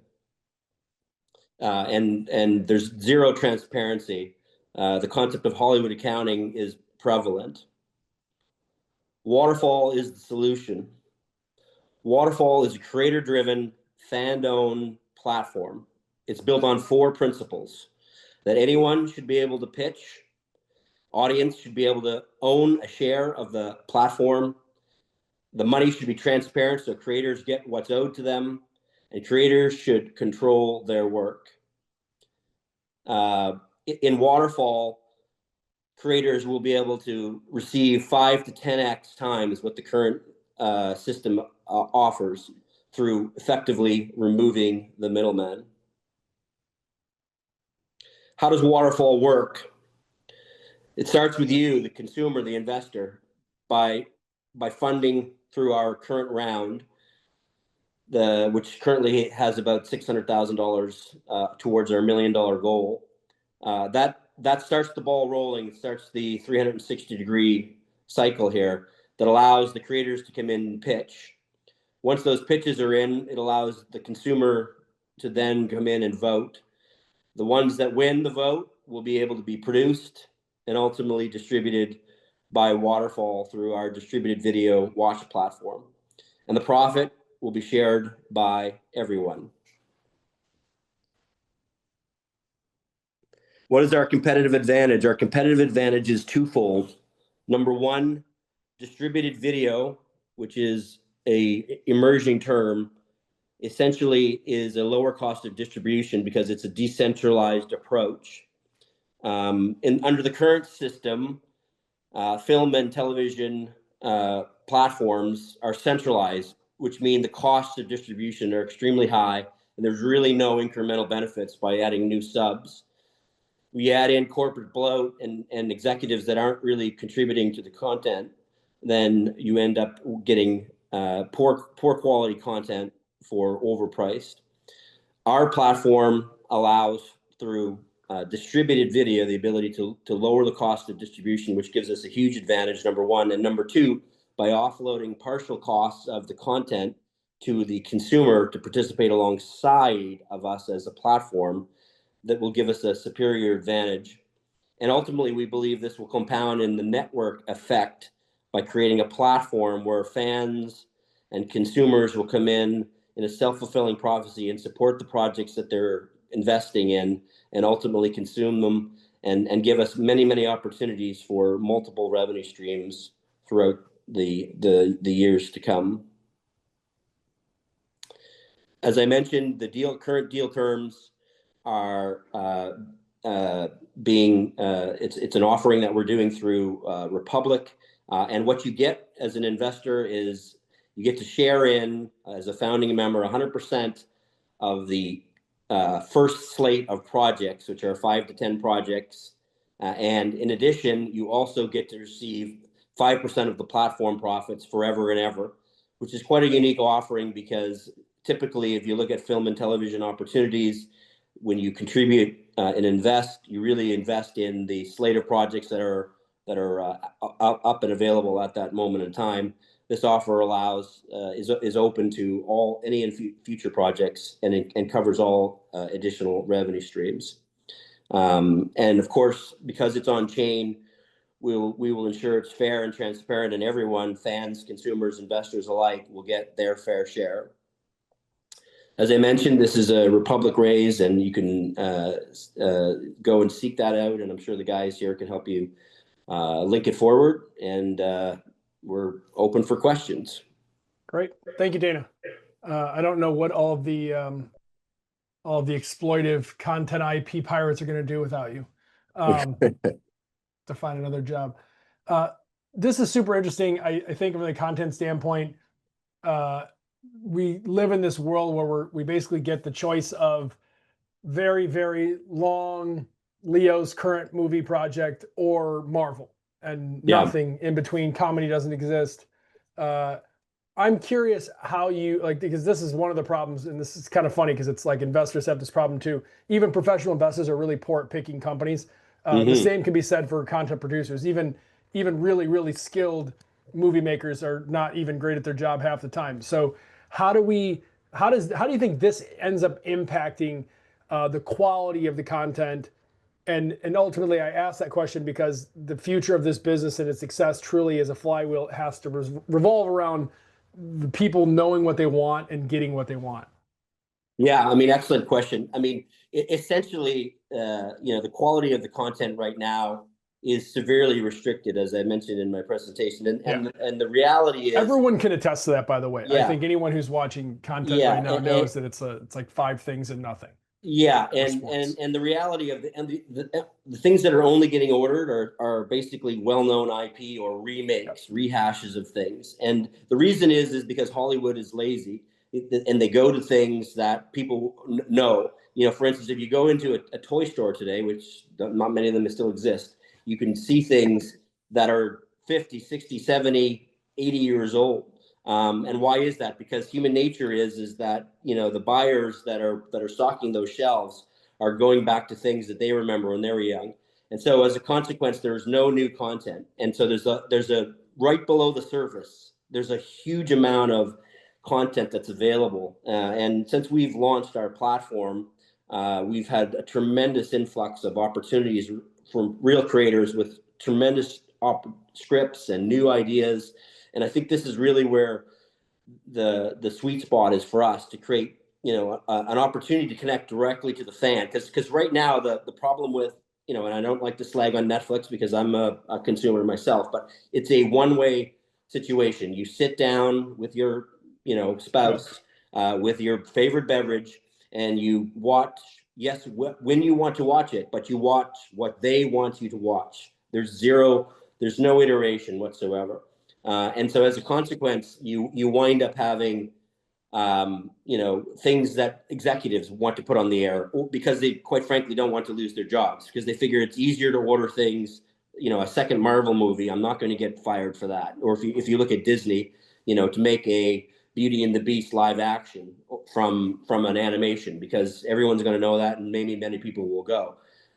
And there's zero transparency. The concept of Hollywood accounting is prevalent. Waterfall is the solution. Waterfall is a creator-driven, fan-owned platform. It's built on 4 principles: that anyone should be able to pitch, audience should be able to own a share of the platform, the money should be transparent so creators get what's owed to them, and creators should control their work. In Waterfall, creators will be able to receive 5 to 10x times what the current system offers through effectively removing the middleman. How does Waterfall work? It starts with you, the consumer, the investor, by funding through our current round, which currently has about $600,000 towards our $1 million goal. That starts the ball rolling, starts the 360-degree cycle here that allows the creators to come in and pitch. Once those pitches are in, it allows the consumer to then come in and vote. The ones that win the vote will be able to be produced and ultimately distributed by Waterfall through our distributed video watch platform. And the profit will be shared by everyone. What is our competitive advantage? Our competitive advantage is twofold. Number one, distributed video, which is an emerging term, essentially is a lower cost of distribution because it's a decentralized approach. Under the current system, film and television platforms are centralized, which means the costs of distribution are extremely high, and there's really no incremental benefits by adding new subs. We add in corporate bloat and executives that aren't really contributing to the content, then you end up getting poor quality content for overpriced. Our platform allows, through distributed video, the ability to lower the cost of distribution, which gives us a huge advantage, number one. And number two, by offloading partial costs of the content to the consumer to participate alongside of us as a platform, that will give us a superior advantage. And ultimately, we believe this will compound in the network effect by creating a platform where fans and consumers will come in a self-fulfilling prophecy and support the projects that they're investing in, and ultimately consume them and give us many, many opportunities for multiple revenue streams throughout the years to come. As I mentioned, the current deal terms are it's an offering that we're doing through Republic, and what you get as an investor is you get to share in, as a founding member, 100% of the first slate of projects, which are 5 to 10 projects, and in addition, you also get to receive 5% of the platform profits forever and ever, which is quite a unique offering, because typically, if you look at film and television opportunities, when you contribute and invest, you really invest in the slate of projects that are up and available at that moment in time. This offer is open to any future projects, and covers all additional revenue streams. And of course, because it's on chain, we will ensure it's fair and transparent, and everyone, fans, consumers, investors alike, will get their fair share. As I mentioned, this is a Republic raise, and you can go and seek that out, and I'm sure the guys here can help you link it forward, and we're open for questions. Great. Thank you, Dana. I don't know what all of the exploitive content IP pirates are going to do without you. To find another job. This is super interesting. I think from the content standpoint, we live in this world where we basically get the choice of very, very long Leo's current movie project or Marvel, and nothing in between. Comedy doesn't exist. I'm curious how you because this is one of the problems, and this is kind of funny because it's like investors have this problem too. Even professional investors are really poor at picking companies. The same can be said for content producers. Even really, really skilled movie makers are not even great at their job half the time. So how do you think this ends up impacting the quality of the content? And ultimately, I ask that question because the future of this business and its success truly is a flywheel. It has to revolve around the people knowing what they want and getting what they want. Yeah, I mean, excellent question. I mean, essentially, the quality of the content right now is severely restricted, as I mentioned in my presentation. And the reality is, everyone can attest to that, by the way. Yeah. I think anyone who's watching content right now knows that it's like 5 things and nothing. Yeah, and the reality of the things that are only getting ordered are basically well-known IP or remakes, rehashes of things. And the reason is because Hollywood is lazy, and they go to things that people know. For instance, if you go into a toy store today, which not many of them still exist, you can see things that are 50, 60, 70, 80 years old. And why is that? Because human nature is that, the buyers that are stocking those shelves are going back to things that they remember when they were young. And so as a consequence, there's no new content. And so there's a right below the surface, there's a huge amount of content that's available. And since we've launched our platform, we've had a tremendous influx of opportunities from real creators with tremendous scripts and new ideas. And I think this is really where the sweet spot is for us to create, an opportunity to connect directly to the fan. Because right now the problem with, and I don't like to slag on Netflix because I'm a consumer myself, but it's a one-way situation. You sit down with your, spouse, with your favorite beverage, and you watch, when you want to watch it, but you watch what they want you to watch. There's no iteration whatsoever. And so as a consequence, you wind up having, things that executives want to put on the air because they, quite frankly, don't want to lose their jobs, because they figure it's easier to order things, a second Marvel movie. I'm not going to get fired for that. Or if you look at Disney, to make a Beauty and the Beast live action from an animation, because everyone's going to know that, and maybe many people will go.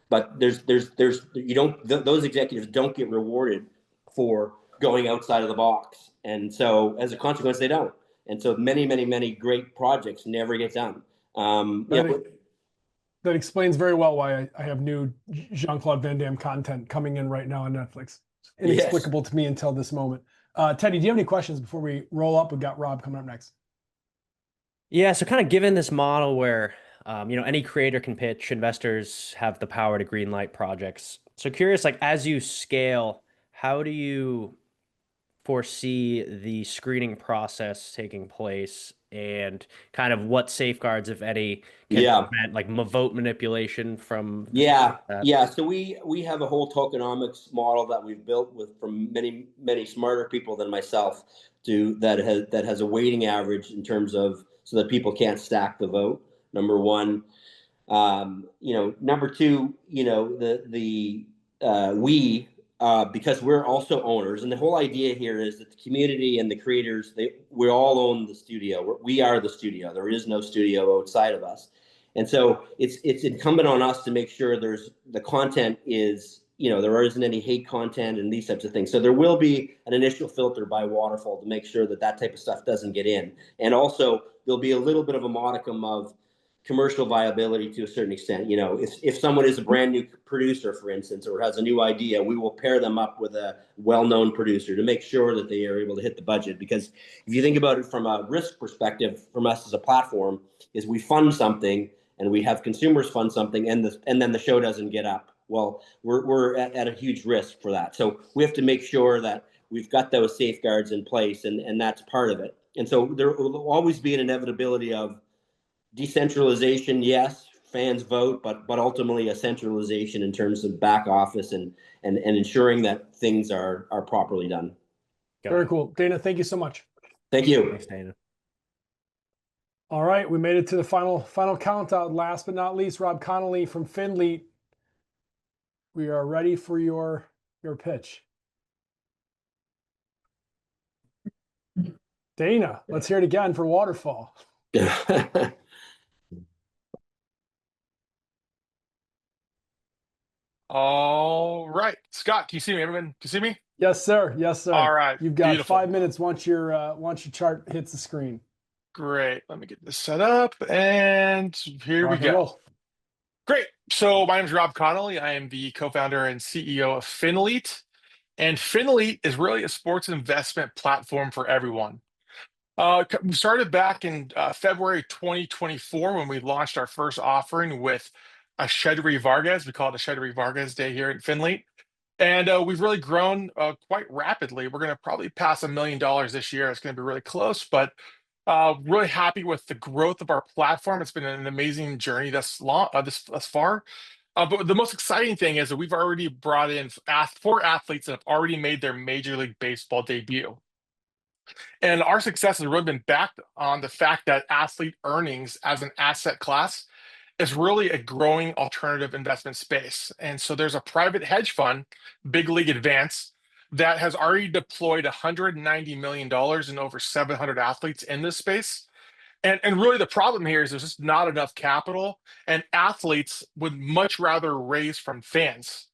But those executives don't get rewarded for going outside of the box. And so as a consequence, they don't. And so many, many, many great projects never get done. That explains very well why I have new Jean-Claude Van Damme content coming in right now on Netflix. Inexplicable to me until this moment. Teddy, do you have any questions before we roll up? We've got Rob coming up next. Yeah, so kind of given this model where any creator can pitch, investors have the power to greenlight projects. So curious, as you scale, how do you foresee the screening process taking place? and kind of what safeguards, if any, can prevent like vote manipulation from Yeah. So we have a whole tokenomics model that we've built from many smarter people than myself that has a weighting average in terms of so that people can't stack the vote. Number one. Number two, because we're also owners, and the whole idea here is that the community and the creators, we all own the studio. We are the studio. There is no studio outside of us. And so it's incumbent on us to make sure the content is, there isn't any hate content and these types of things. So there will be an initial filter by Waterfall to make sure that type of stuff doesn't get in. And also there'll be a little bit of a modicum of commercial viability to a certain extent. If someone is a brand new producer, for instance, or has a new idea, we will pair them up with a well-known producer to make sure that they are able to hit the budget. Because if you think about it from a risk perspective, from us as a platform, is we fund something and we have consumers fund something, and then the show doesn't get up. Well, we're at a huge risk for that. So we have to make sure that we've got those safeguards in place, and that's part of it. And so there will always be an inevitability of decentralization, yes, fans vote, but ultimately a centralization in terms of back office and ensuring that things are properly done. Very cool. Dana, thank you so much. Thank you. Thanks, Dana. All right, we made it to the final countdown. Last but not least, Rob Connolly from Finley. We are ready for your pitch. Dana, let's hear it again for Waterfall. All right, Scott, can you see me? Everyone, can you see me? Yes, sir. Yes, sir. All right, you've got beautiful. 5 minutes once your chart hits the screen. Great. Let me get this set up, and here we go. Roll. Great. So my name is Rob Connolly. I am the co-founder and CEO of Finley, and Finley is really a sports investment platform for everyone. We started back in February 2024 when we launched our first offering with a Shedry Vargas. We call it a Shedry Vargas Day here at Finley. And we've really grown quite rapidly. We're going to probably pass $1 million this year. It's going to be really close, but really happy with the growth of our platform. It's been an amazing journey thus far. But the most exciting thing is that we've already brought in 4 athletes that have already made their Major League Baseball debut. And our success has really been backed on the fact that athlete earnings as an asset class is really a growing alternative investment space. And so there's a private hedge fund, Big League Advance, that has already deployed $190 million in over 700 athletes in this space. And really the problem here is there's just not enough capital, and athletes would much rather raise from fans.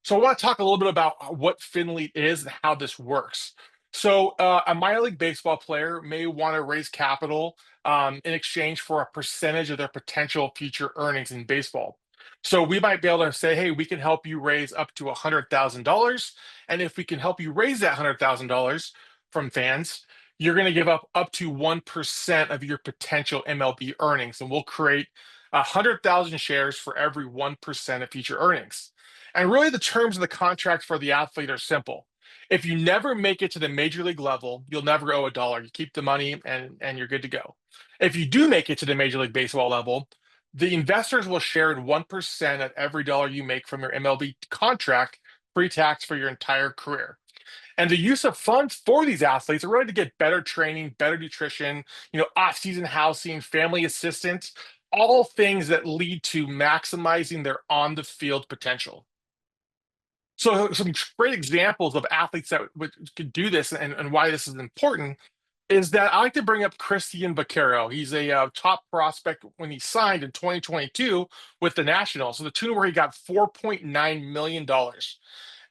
So I want to talk a little bit about what Finley is and how this works. So a minor league baseball player may want to raise capital in exchange for a percentage of their potential future earnings in baseball. So we might be able to say, hey, we can help you raise up to $100,000. And if we can help you raise that $100,000 from fans, you're going to give up to 1% of your potential MLB earnings. And we'll create 100,000 shares for every 1% of future earnings. And really the terms of the contract for the athlete are simple. If you never make it to the major league level, you'll never owe $1. You keep the money and you're good to go. If you do make it to the Major League Baseball level, the investors will share in 1% of every dollar you make from your MLB contract pre-tax for your entire career. And the use of funds for these athletes are really to get better training, better nutrition, off-season housing, family assistance, all things that lead to maximizing their on-the-field potential. So some great examples of athletes that could do this and why this is important is that I like to bring up Christian Vaquero. He's a top prospect when he signed in 2022 with the Nationals, so the tune where he got $4.9 million.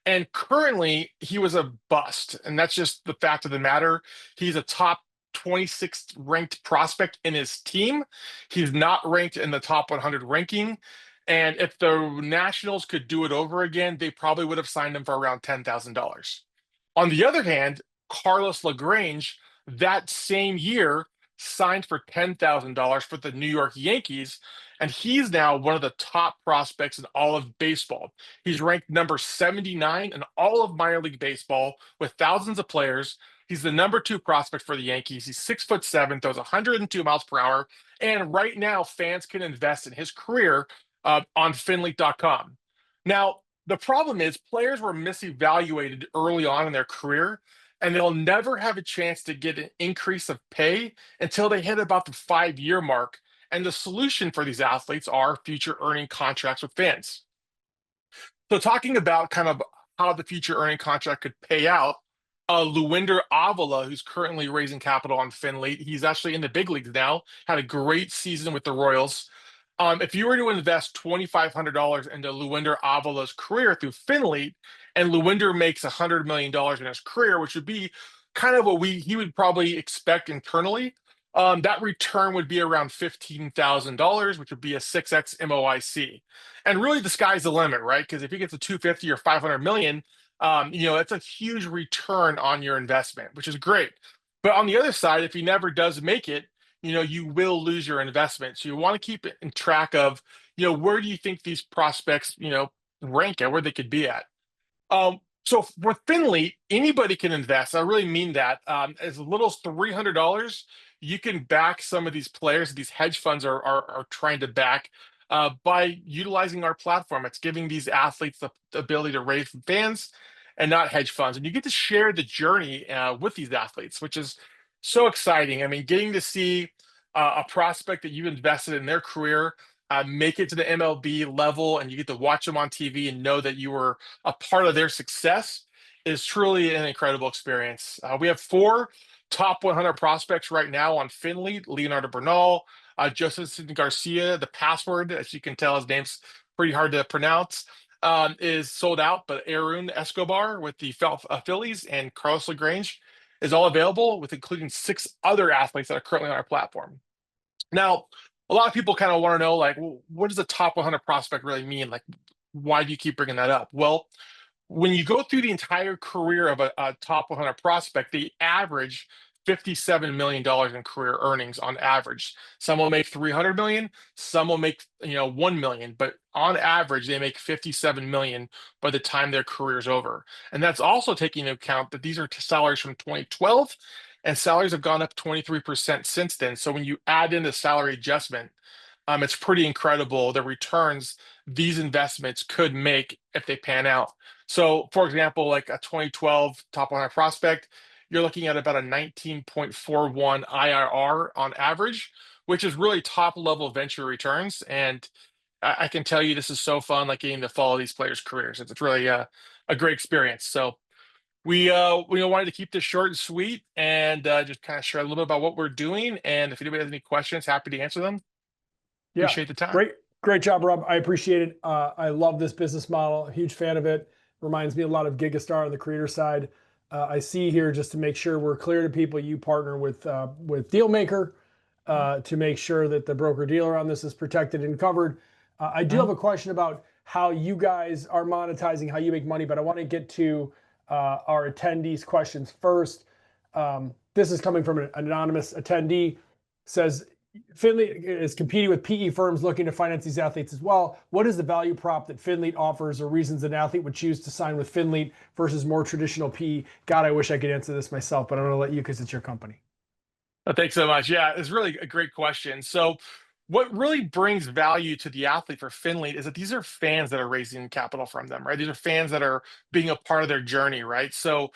And currently, he was a bust, and that's just the fact of the matter. He's a top 26th ranked prospect in his team. He's not ranked in the top 100 ranking. And if the Nationals could do it over again, they probably would have signed him for around $10,000. On the other hand, Carlos LaGrange, that same year, signed for $10,000 for the New York Yankees, and he's now one of the top prospects in all of baseball. He's ranked number 79 in all of minor league baseball with thousands of players, He's the #2 prospect for the Yankees. He's 6'7", throws 102 miles per hour. And right now, fans can invest in his career on Finley.com. Now, the problem is players were misevaluated early on in their career, and they'll never have a chance to get an increase of pay until they hit about the 5-year mark. And the solution for these athletes are future earning contracts with fans. So talking about kind of how the future earning contract could pay out, Luwinder Avila, who's currently raising capital on Finley, he's actually in the big leagues now, had a great season with the Royals. If you were to invest $2,500 into Luwinder Avila's career through Finley, and Luwinder makes $100 million in his career, which would be kind of what he would probably expect internally, that return would be around $15,000, which would be a 6x MOIC. And really, the sky's the limit, right? Because if he gets a 250 or 500 million, that's a huge return on your investment, which is great. But on the other side, if he never does make it, you will lose your investment. So you want to keep it in track of, where do you think these prospects, rank at, where they could be at. So for Finley, anybody can invest. I really mean that. As little as $300, you can back some of these players. These hedge funds are trying to back by utilizing our platform. It's giving these athletes the ability to raise from fans and not hedge funds. And you get to share the journey with these athletes, which is so exciting. I mean, getting to see a prospect that you invested in their career make it to the MLB level, and you get to watch them on TV and know that you were a part of their success is truly an incredible experience. We have 4 top 100 prospects right now on Finley: Leonardo Bernal, Joseph Garcia. The password, as you can tell, his name's pretty hard to pronounce, is sold out, but Aaron Escobar with the Phillies and Carlos LaGrange is all available, with including 6 other athletes that are currently on our platform. Now, a lot of people kind of want to know, like, well, what does a top 100 prospect really mean? Like, why do you keep bringing that up? Well, when you go through the entire career of a top 100 prospect, they average $57 million in career earnings on average. Some will make 300 million, some will make 1 million, but on average they make 57 million by the time their career is over. And that's also taking into account that these are salaries from 2012, and salaries have gone up 23% since then. So when you add in the salary adjustment, it's pretty incredible the returns these investments could make if they pan out. So, for example, like a 2012 top 100 prospect, you're looking at about a 19.41 IRR on average, which is really top level venture returns. And I can tell you this is so fun, like getting to follow these players' careers. It's really a great experience. So we wanted to keep this short and sweet, and just kind of share a little bit about what we're doing. And if anybody has any questions, happy to answer them. Yeah, appreciate the time. Great job, Rob. I appreciate it. I love this business model. Huge fan of it. Reminds me a lot of Gigastar on the creator side. I see here, just to make sure we're clear to people, you partner with Dealmaker to make sure that the broker dealer on this is protected and covered. I do have a question about how you guys are monetizing, how you make money, but I want to get to our attendees' questions first. This is coming from an anonymous attendee. Says, Finley is competing with PE firms looking to finance these athletes as well. What is the value prop that Finley offers, or reasons an athlete would choose to sign with Finley versus more traditional PE? God, I wish I could answer this myself, but I'm going to let you because it's your company. Thanks so much. Yeah, it's really a great question. So what really brings value to the athlete for Finley is that these are fans that are raising capital from them, right? These are fans that are being a part of their journey, right? So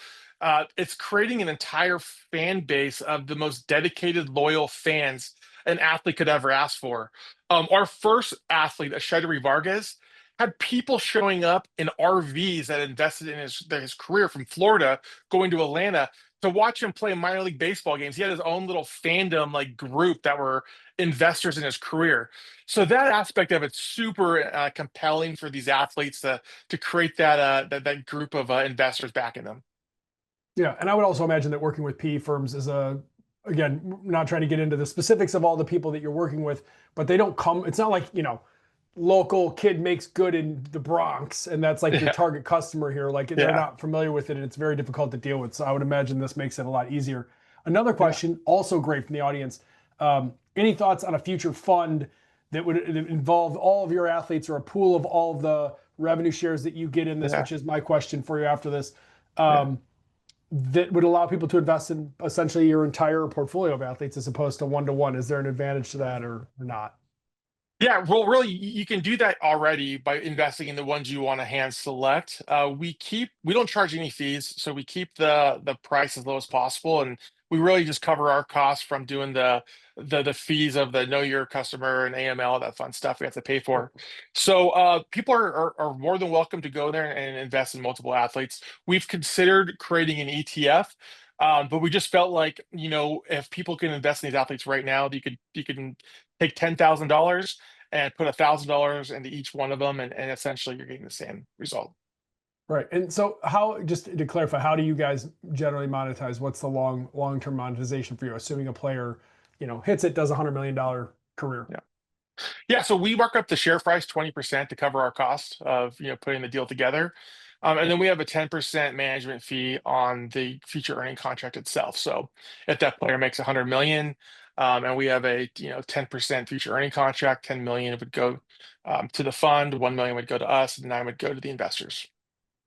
it's creating an entire fan base of the most dedicated, loyal fans an athlete could ever ask for. Our first athlete, Ashadri Vargas, had people showing up in RVs that invested in his career from Florida, going to Atlanta to watch him play minor league baseball games. He had his own little fandom like group that were investors in his career. So that aspect of it's super compelling for these athletes to create that group of investors backing them. Yeah, and I would also imagine that working with PE firms is again, not trying to get into the specifics of all the people that you're working with, but they don't come, it's not like, local kid makes good in the Bronx and that's like your target customer here. Like they're not familiar with it and it's very difficult to deal with. So I would imagine this makes it a lot easier. Another question, also great from the audience. Any thoughts on a future fund that would involve all of your athletes, or a pool of all of the revenue shares that you get in this, which is my question for you after this. that would allow people to invest in essentially your entire portfolio of athletes as opposed to one-to-one. Is there an advantage to that or not? Yeah, well, really, you can do that already by investing in the ones you want to hand select. We don't charge any fees, so we keep the price as low as possible, and we really just cover our costs from doing the fees of the know your customer and AML, that fun stuff we have to pay for. So people are more than welcome to go there and invest in multiple athletes. We've considered creating an ETF. But we just felt like, if people can invest in these athletes right now, you can take $10,000 and put $1,000 into each one of them, and essentially you're getting the same result. Right. And so just to clarify, how do you guys generally monetize? What's the long-term monetization for you? Assuming a player, hits it, does $100 million career. Yeah. So we mark up the share price 20% to cover our cost of, putting the deal together. And then we have a 10% management fee on the future earning contract itself. So if that player makes 100 million, and we have a 10% future earning contract, 10 million would go to the fund, 1 million would go to us, and 9 would go to the investors.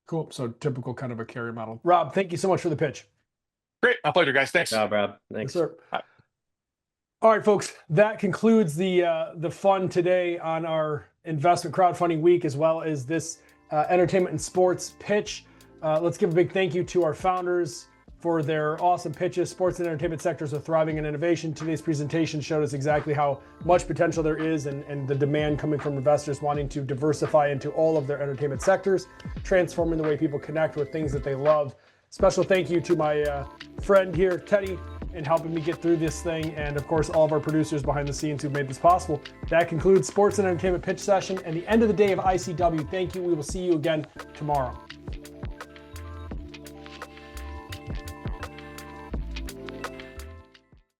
Cool. So typical kind of a carry model. Rob, thank you so much for the pitch. Great. My pleasure, guys. Thanks. Good job, Rob. Thanks. Yes, sir. All right, folks, that concludes the fun today on our investment crowdfunding week, as well as this entertainment and sports pitch. Let's give a big thank you to our founders for their awesome pitches. Sports and entertainment sectors are thriving in innovation. Today's presentation showed us exactly how much potential there is and the demand coming from investors wanting to diversify into all of their entertainment sectors, transforming the way people connect with things that they love. Special thank you to my friend here, Teddy, in helping me get through this thing, and of course all of our producers behind the scenes who made this possible. That concludes Sports and Entertainment Pitch Session and the end of the day of ICW. Thank you. We will see you again tomorrow.